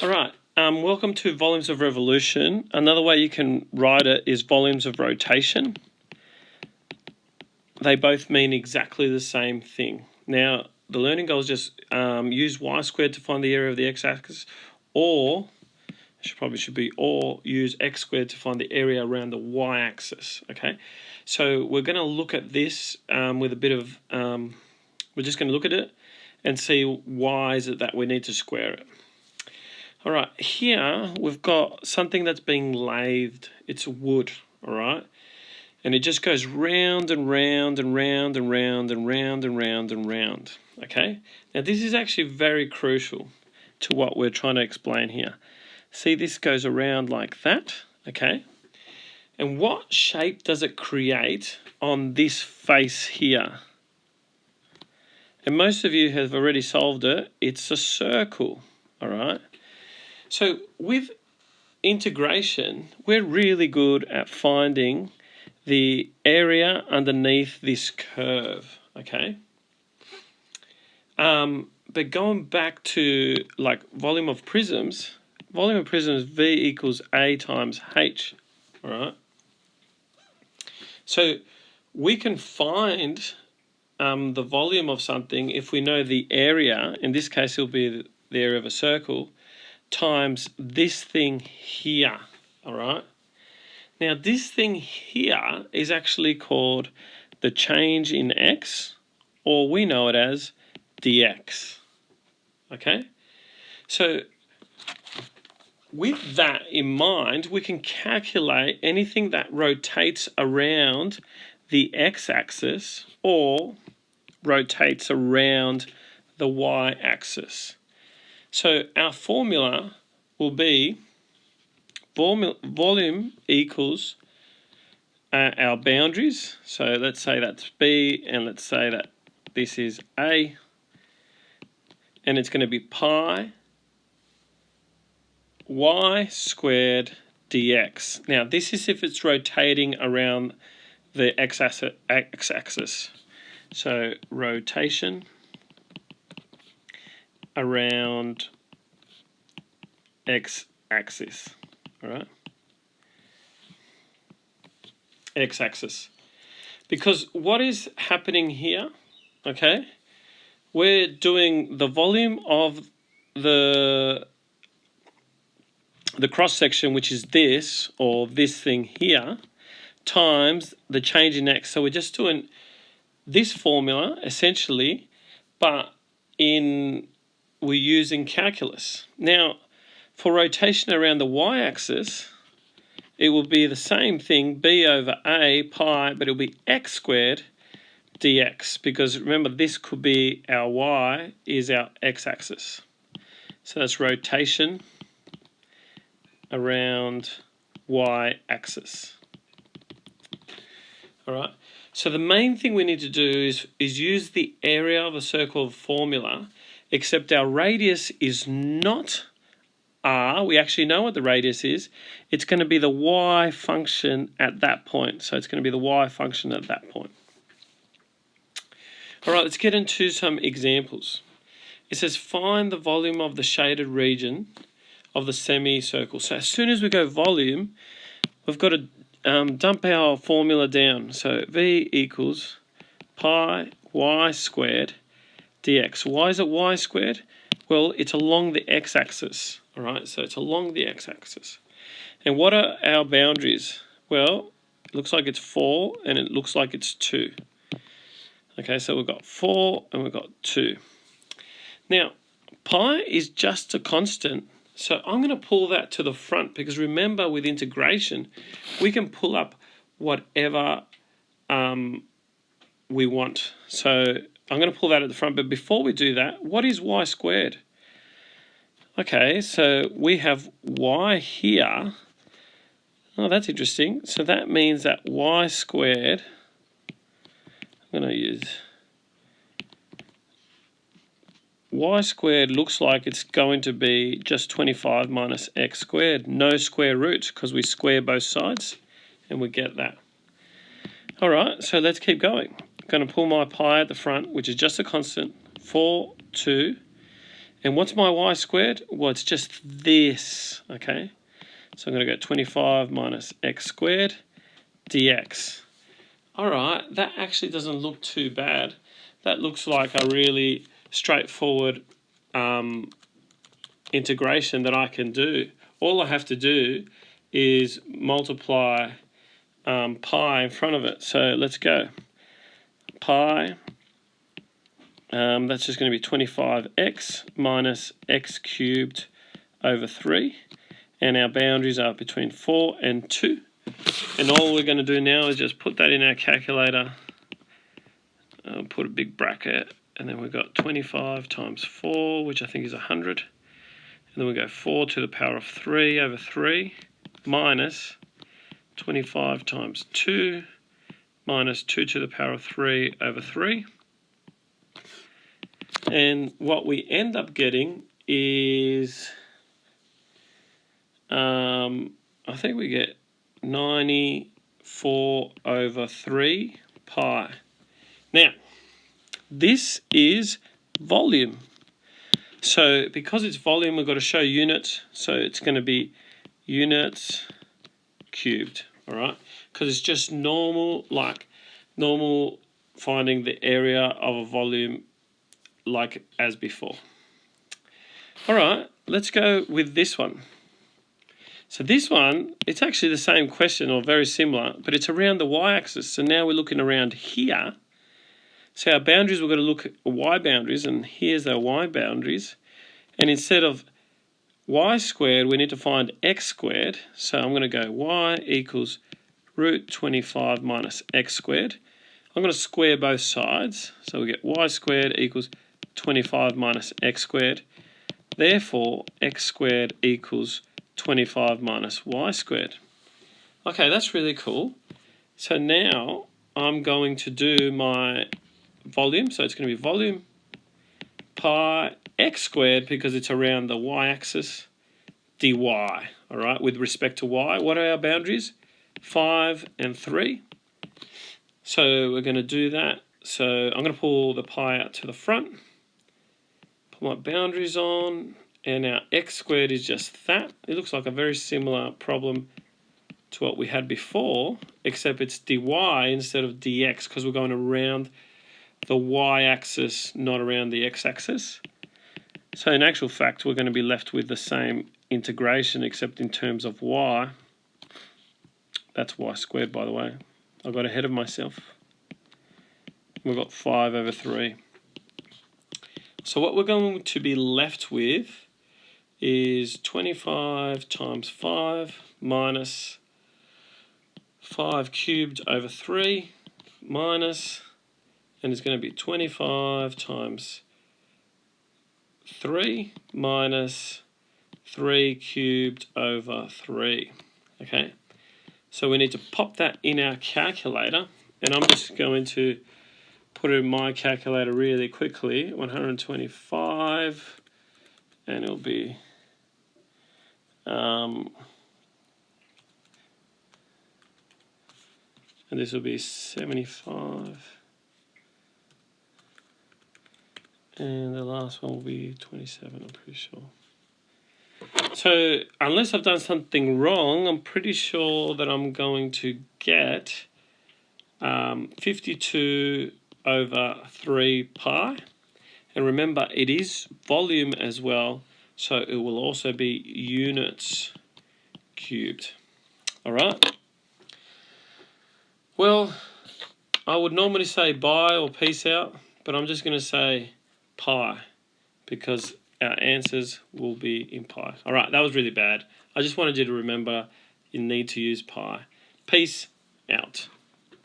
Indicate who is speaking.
Speaker 1: All right, welcome to volumes of revolution. Another way you can write it is volumes of rotation. They both mean exactly the same thing. Now, the learning goal is just use y squared to find the area of the x-axis, or or use x squared to find the area around the y-axis. Okay, so we're going to look at this with a bit of. We're just going to look at it and see why is it that we need to square it. All right, here we've got something that's being lathed. It's wood, all right? And it just goes round and round and round and round and round and round and round, okay? Now, this is actually very crucial to what we're trying to explain here. See, this goes around like that, okay? And what shape does it create on this face here? And most of you have already solved it. It's a circle, all right? So with integration, we're really good at finding the area underneath this curve, okay? But going back to like volume of prisms V equals A times H, all right? So we can find the volume of something if we know the area. In this case, it'll be the area of a circle, times this thing here, all right? Now, this thing here is actually called the change in x, or we know it as dx, okay? So, with that in mind, we can calculate anything that rotates around the x-axis or rotates around the y-axis. So our formula will be volume equals our boundaries. So let's say that's B, and let's say that this is A, and it's going to be pi y squared dx. Now this is if it's rotating around the x-axis. So rotation around x-axis, all right? X-axis. Because what is happening here, okay? We're doing the volume of the cross-section, which is this, or this thing here, times the change in x. So we're just doing this formula, essentially, but we're using calculus. Now, for rotation around the y-axis, it will be the same thing, b over a pi, but it'll be x squared dx, because remember, this could be our y is our x-axis. So that's rotation around y-axis. All right. So the main thing we need to do is use the area of a circle formula, except our radius is not r. We actually know what the radius is. It's going to be the y function at that point. So it's going to be the y function at that point. All right, let's get into some examples. It says find the volume of the shaded region of the semicircle. So as soon as we go volume, we've got to dump our formula down. So V equals pi y squared dx. Why is it y squared? Well, it's along the x-axis, all right? So it's along the x-axis. And what are our boundaries? Well, it looks like it's 4 and it looks like it's 2. Okay, so we've got 4 and we've got 2. Now, pi is just a constant, so I'm going to pull that to the front, because remember, with integration, we can pull up whatever we want. So I'm going to pull that at the front, but before we do that, what is y squared? Okay, so we have y here. Oh, that's interesting. So that means that y squared, I'm going to use y squared, looks like it's going to be just 25 minus x squared. No square root, because we square both sides, and we get that. All right, so let's keep going. I'm going to pull my pi at the front, which is just a constant, 4, 2, And what's my y squared? Well, it's just this, okay? So I'm going to go 25 minus x squared dx. All right, that actually doesn't look too bad. That looks like a really straightforward integration that I can do. All I have to do is multiply pi in front of it. So let's go. Pi, that's just going to be 25x minus x cubed over 3. And our boundaries are between 4 and 2. And all we're going to do now is just put that in our calculator. Put a big bracket. And then we've got 25 times 4, which I think is 100. And then we go 4 to the power of 3 over 3 minus 25 times 2 minus 2 to the power of 3 over 3. And what we end up getting is, I think we get 94 over 3 pi. Now, this is volume. So because it's volume, we've got to show units. So it's going to be units cubed, all right? Because it's just normal finding the area of a volume like as before. All right, let's go with this one. So this one, it's actually the same question or very similar, but it's around the y-axis. So now we're looking around here. So our boundaries, we're going to look at y boundaries, and here's our y boundaries. And instead of y squared, we need to find x squared. So I'm going to go y equals root 25 minus x squared. I'm going to square both sides. So we get y squared equals 25 minus x squared. Therefore, x squared equals 25 minus y squared. Okay, that's really cool. So now I'm going to do my volume. So it's going to be volume pi x squared, because it's around the y-axis, dy. All right, with respect to y. What are our boundaries? 5 and 3. So we're going to do that. So I'm going to pull the pi out to the front. Put my boundaries on. And our x squared is just that. It looks like a very similar problem to what we had before, except it's dy instead of dx, because we're going around the y-axis, not around the x-axis. So in actual fact, we're going to be left with the same integration, except in terms of y. That's y squared, by the way. I got ahead of myself. We've got 5 over 3. So what we're going to be left with is 25 times 5 minus 5 cubed over 3 minus, and it's going to be 25 times 3 minus 3 cubed over 3. Okay, so we need to pop that in our calculator, and I'm just going to put it in my calculator really quickly. 125, and it'll be and this will be 75, and the last one will be 27, I'm pretty sure. So unless I've done something wrong, I'm pretty sure that I'm going to get 52 over 3 pi. And remember, it is volume as well, so it will also be units cubed. All right? Well, I would normally say bye or peace out, but I'm just going to say pi, because our answers will be in pi. All right, that was really bad. I just wanted you to remember you need to use pi. Peace out.